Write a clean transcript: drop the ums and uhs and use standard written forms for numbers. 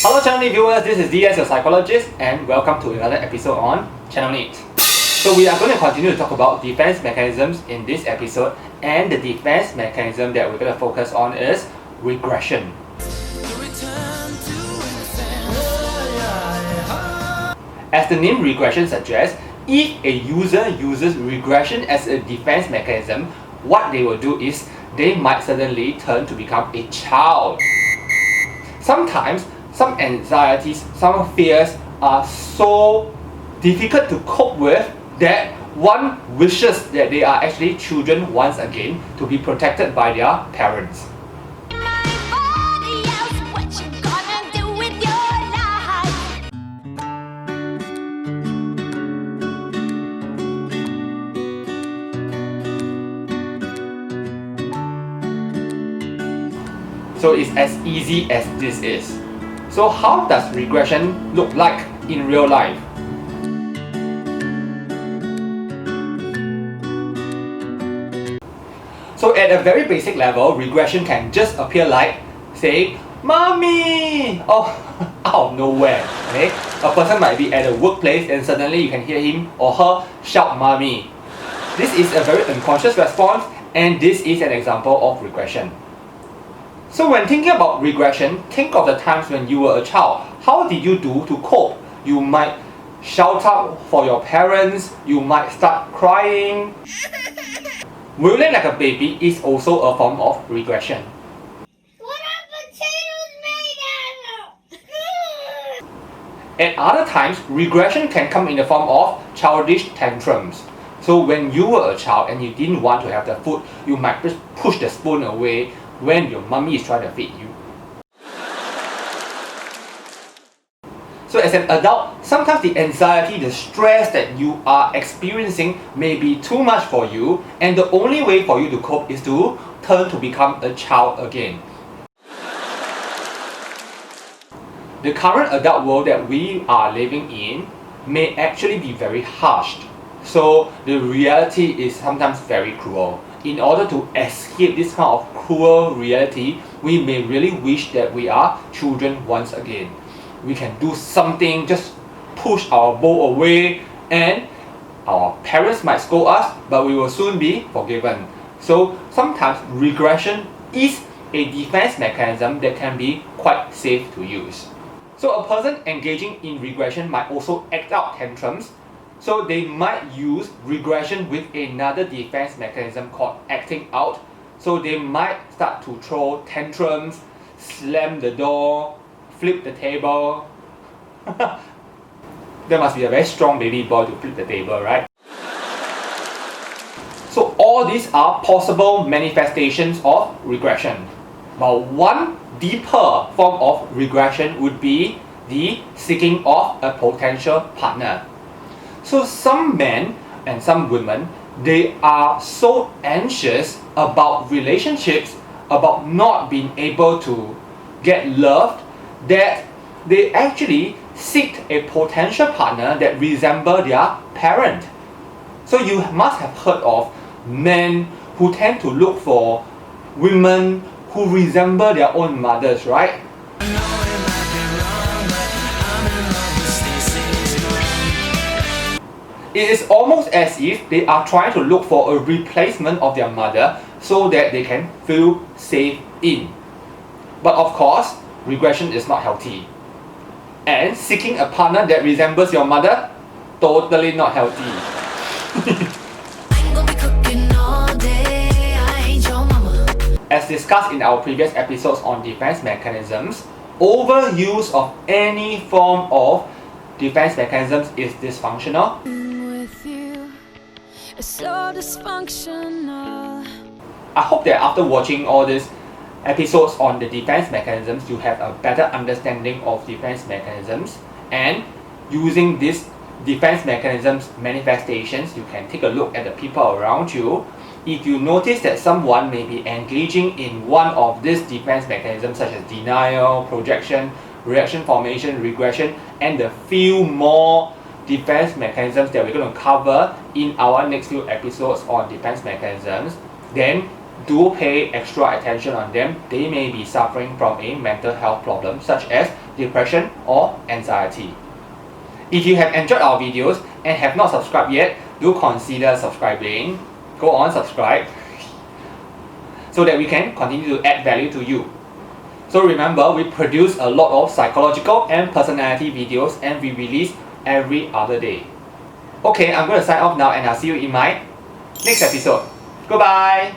Hello Channel NITT viewers, this is DS your Psychologist and welcome to another episode on Channel NITT. So we are going to continue to talk about defense mechanisms in this episode, and the defense mechanism that we're going to focus on is regression. As the name regression suggests, if a user uses regression as a defense mechanism, what they will do is they might suddenly turn to become a child. Sometimes some anxieties, some fears are so difficult to cope with that one wishes that they are actually children once again to be protected by their parents. So it's as easy as this is. So how does regression look like in real life? So at a very basic level, regression can just appear like saying, "Mommy!" Oh, out of nowhere. Okay? A person might be at a workplace and suddenly you can hear him or her shout "Mommy." This is a very unconscious response, and this is an example of regression. So when thinking about regression, think of the times when you were a child. How did you do to cope? You might shout out for your parents, you might start crying. Wailing like a baby is also a form of regression. What are potatoes made out of? At other times, regression can come in the form of childish tantrums. So when you were a child and you didn't want to have the food, you might just push the spoon away when your mommy is trying to feed you. So as an adult, sometimes the anxiety, the stress that you are experiencing may be too much for you, and the only way for you to cope is to turn to become a child again. The current adult world that we are living in may actually be very harsh. So the reality is sometimes very cruel. In order to escape this kind of cruel reality, we may really wish that we are children once again. We can do something, just push our ball away, and our parents might scold us, but we will soon be forgiven. So sometimes regression is a defense mechanism that can be quite safe to use. So a person engaging in regression might also act out tantrums. So they might use regression with another defense mechanism called acting out. So they might start to throw tantrums, slam the door, flip the table. There must be a very strong baby boy to flip the table, right? So all these are possible manifestations of regression. But one deeper form of regression would be the seeking of a potential partner. So some men and some women, they are so anxious about relationships, about not being able to get loved, that they actually seek a potential partner that resembles their parent. So you must have heard of men who tend to look for women who resemble their own mothers, right? It is almost as if they are trying to look for a replacement of their mother so that they can feel safe in. But of course, regression is not healthy. And seeking a partner that resembles your mother, totally not healthy. As discussed in our previous episodes on defense mechanisms, overuse of any form of defense mechanisms is dysfunctional. So dysfunctional. I hope that after watching all these episodes on the defense mechanisms, you have a better understanding of defense mechanisms, and using these defense mechanisms manifestations, you can take a look at the people around you. If you notice that someone may be engaging in one of these defense mechanisms such as denial, projection, reaction formation, regression, and the few more defense mechanisms that we're going to cover in our next few episodes on defense mechanisms, then do pay extra attention on them. They may be suffering from a mental health problem such as depression or anxiety. If you have enjoyed our videos and have not subscribed yet, do consider subscribing. Go on, subscribe, so that we can continue to add value to you. So remember, we produce a lot of psychological and personality videos, and we release every other day. Okay, I'm going to sign off now, and I'll see you in my next episode. Goodbye!